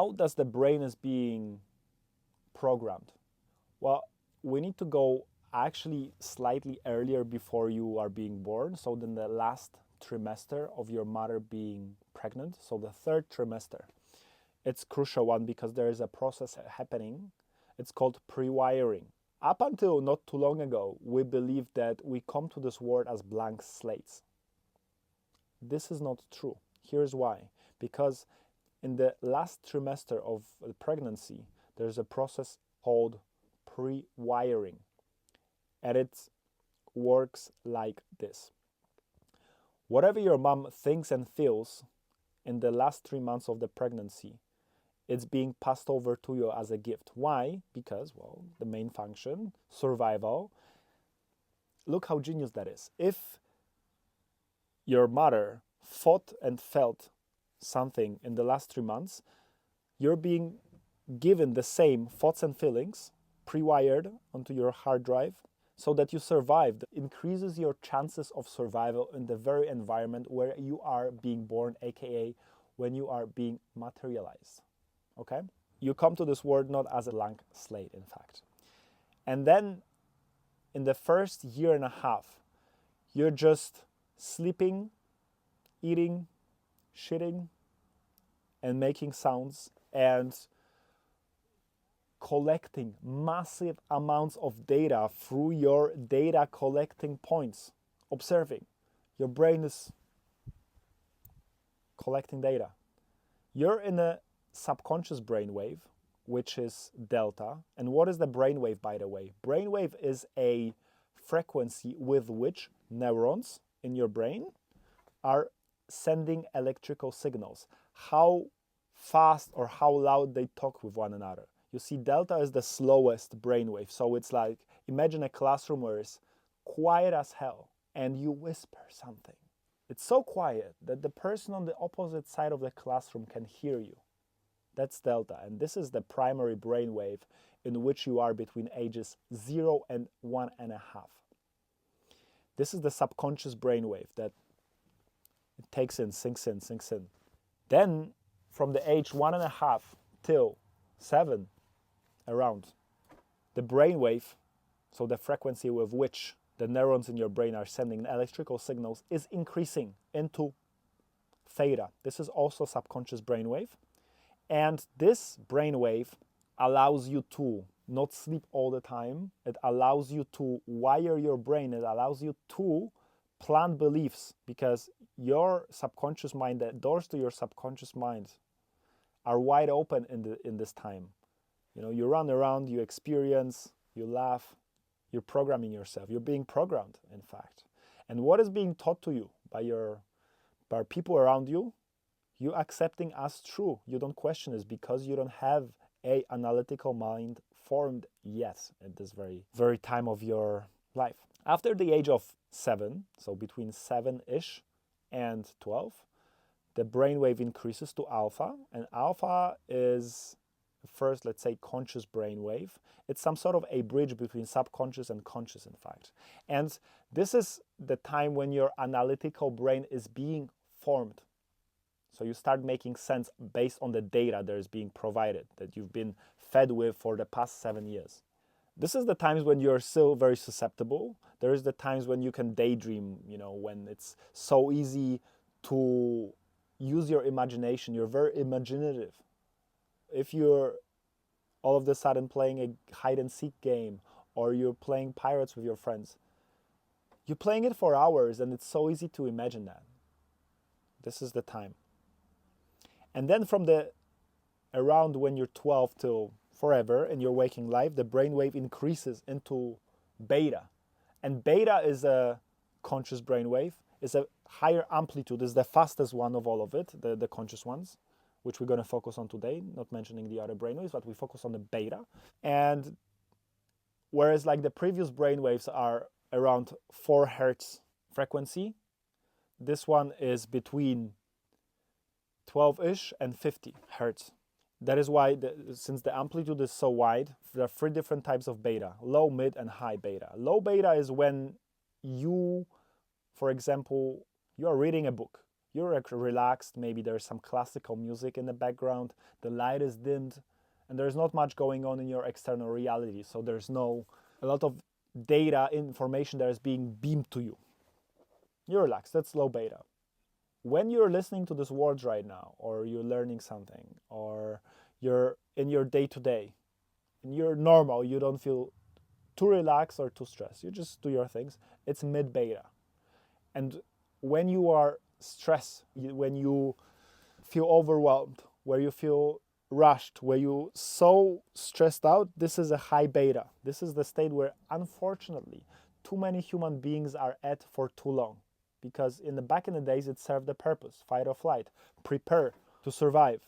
How does the brain is being programmed? Well, we need to go actually slightly earlier before you are being born. So then the last trimester of your mother being pregnant, so the third trimester. It's crucial one because there is a process happening. It's called pre-wiring. Up until not too long ago, we believed that we come to this world as blank slates. This is not true. Here's why. Because in the last trimester of the pregnancy, there's a process called pre-wiring. And it works like this. Whatever your mom thinks and feels in the last 3 months of the pregnancy, it's being passed over to you as a gift. Why? Because, well, the main function, survival. Look how genius that is. If your mother thought and felt something in the last 3 months, you're being given the same thoughts and feelings, pre-wired onto your hard drive, so that you survive. It increases your chances of survival in the very environment where you are being born, aka when you are being materialized. Okay? You come to this world not as a blank slate, in fact. And then in the first year and a half, you're just sleeping, eating, shitting, and making sounds and collecting massive amounts of data through your data collecting points. Observing. Your brain is collecting data. You're in a subconscious brainwave, which is delta. And what is the brainwave, by the way? Brainwave is a frequency with which neurons in your brain are sending electrical signals. How fast or how loud they talk with one another. You see, delta is the slowest brainwave. So it's like, imagine a classroom where it's quiet as hell and you whisper something. It's so quiet that the person on the opposite side of the classroom can hear you. That's delta, and this is the primary brainwave in which you are between ages 0 and 1.5. This is the subconscious brainwave that it takes in, sinks in. Then, from the age 1.5 till 7, around, the brainwave, so the frequency with which the neurons in your brain are sending electrical signals, is increasing into theta. This is also subconscious brainwave. And this brainwave allows you to not sleep all the time. It allows you to wire your brain. It allows you to plant beliefs, because your subconscious mind, the doors to your subconscious mind are wide open in this time. You know, you run around, you experience, you laugh, you're programming yourself. You're being programmed, in fact. And what is being taught to you by people around you, you accepting as true. You don't question this because you don't have a analytical mind formed yet at this very time of your life. After the age of 7, so between 7-ish and 12, the brainwave increases to alpha, and alpha is the first, let's say, conscious brainwave. It's some sort of a bridge between subconscious and conscious, in fact. And this is the time when your analytical brain is being formed. So you start making sense based on the data that is being provided, that you've been fed with for the past 7 years. This is the times when you're still very susceptible. There is the times when you can daydream, when it's so easy to use your imagination. You're very imaginative. If you're all of a sudden playing a hide and seek game, or you're playing pirates with your friends, you're playing it for hours and it's so easy to imagine that. This is the time. And then from around when you're 12 till forever in your waking life, the brainwave increases into beta. And beta is a conscious brainwave. It's a higher amplitude. It's the fastest one of all of it, the conscious ones, which we're going to focus on today, not mentioning the other brainwaves, but we focus on the beta. And whereas like the previous brainwaves are around 4 hertz frequency, this one is between 12-ish and 50 hertz. That is why, since the amplitude is so wide, there are 3 different types of beta: low, mid, and high beta. Low beta is when you, for example, you are reading a book You're relaxed, maybe there's some classical music in the background, the light is dimmed, and there's not much going on in your external reality. So there's no a lot of data, information that is being beamed to you. You're relaxed, that's low beta. When you're listening to these words right now, or you're learning something, or you're in your day-to-day, and you're normal, you don't feel too relaxed or too stressed, you just do your things, it's mid-beta. And when you are stressed, when you feel overwhelmed, where you feel rushed, where you so stressed out, this is a high beta. This is the state where, unfortunately, too many human beings are at for too long. Because back in the days, it served a purpose, fight or flight, prepare to survive.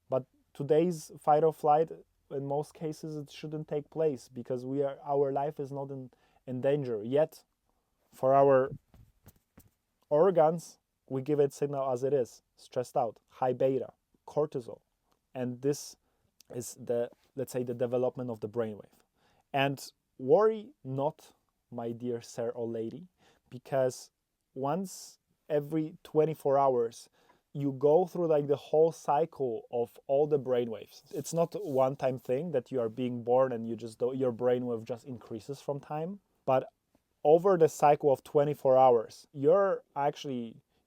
But today's fight or flight, in most cases, it shouldn't take place because our life is not in danger. Yet, for our organs, we give it signal as it is, stressed out, high beta, cortisol. And this is let's say, the development of the brainwave. And worry not, my dear sir or lady, because once every 24 hours, you go through like the whole cycle of all the brainwaves. It's not a one-time thing that you are being born and your brainwave just increases from time, but over the cycle of 24 hours, your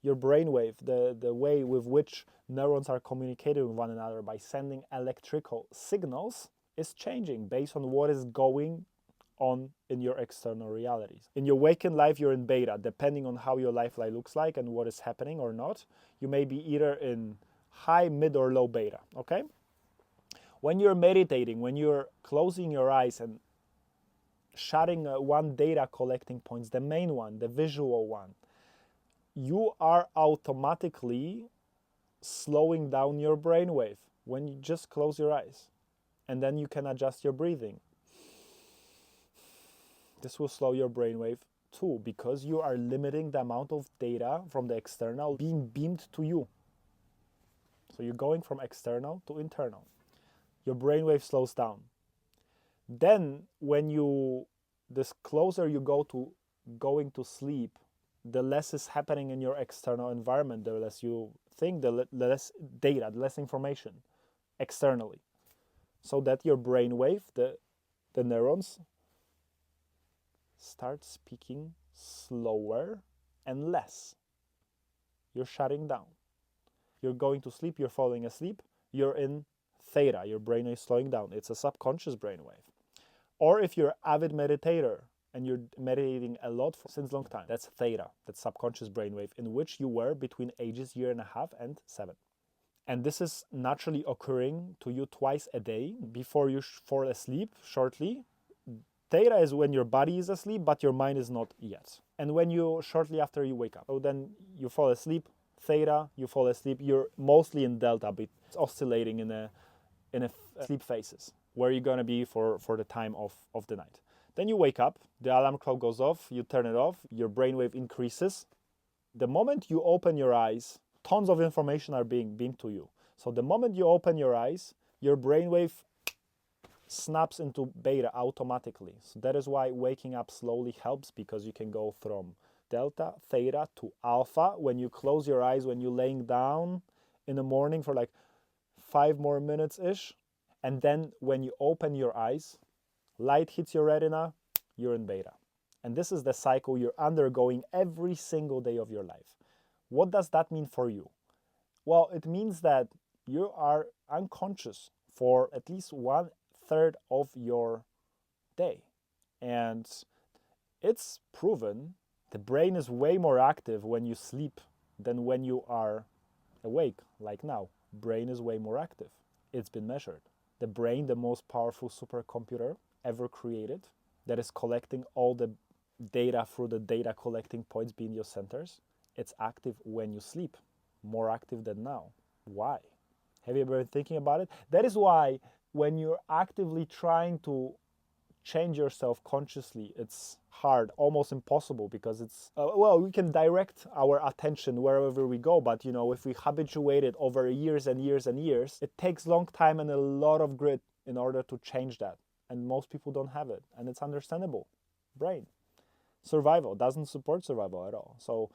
brainwave, the way with which neurons are communicating with one another by sending electrical signals, is changing based on what is going on in your external realities. In your waking life, you're in beta. Depending on how your life looks like and what is happening or not, you may be either in high, mid, or low beta, okay? When you're meditating, when you're closing your eyes and shutting one data collecting points, the main one, the visual one, you are automatically slowing down your brainwave when you just close your eyes. And then you can adjust your breathing. This will slow your brainwave too, because you are limiting the amount of data from the external being beamed to you. So you're going from external to internal. Your brainwave slows down. Then this closer you go to going to sleep, the less is happening in your external environment, the less you think, the less data, the less information externally. So that your brainwave, the neurons, start speaking slower and less. You're shutting down. You're going to sleep, you're falling asleep, you're in theta, your brain is slowing down. It's a subconscious brainwave. Or if you're an avid meditator and you're meditating a lot since a long time, that's theta, that's subconscious brainwave, in which you were between ages 1.5 and 7. And this is naturally occurring to you twice a day before you fall asleep shortly. Theta is when your body is asleep, but your mind is not yet. And shortly after you wake up. So then you fall asleep, theta, you fall asleep, you're mostly in delta, but it's oscillating in a sleep phases, where you're going to be for the time of the night. Then you wake up, the alarm clock goes off, you turn it off, your brainwave increases. The moment you open your eyes, tons of information are being beamed to you. So the moment you open your eyes, your brainwave snaps into beta automatically. So that is why waking up slowly helps, because you can go from delta, theta to alpha. When you close your eyes, when you're laying down in the morning for like 5 more minutes-ish, and then when you open your eyes, light hits your retina, you're in beta. And this is the cycle you're undergoing every single day of your life. What does that mean for you? Well, it means that you are unconscious for at least 1/3 of your day. And it's proven the brain is way more active when you sleep than when you are awake, like now. Brain is way more active. It's been measured. The brain, the most powerful supercomputer ever created, that is collecting all the data through the data collecting points being your centers, it's active when you sleep, more active than now. Why? Have you ever been thinking about it? That is why when you're actively trying to change yourself consciously, it's hard, almost impossible, because it's, we can direct our attention wherever we go, but if we habituate it over years and years and years, it takes long time and a lot of grit in order to change that. And most people don't have it, and it's understandable. Brain. Survival doesn't support survival at all. So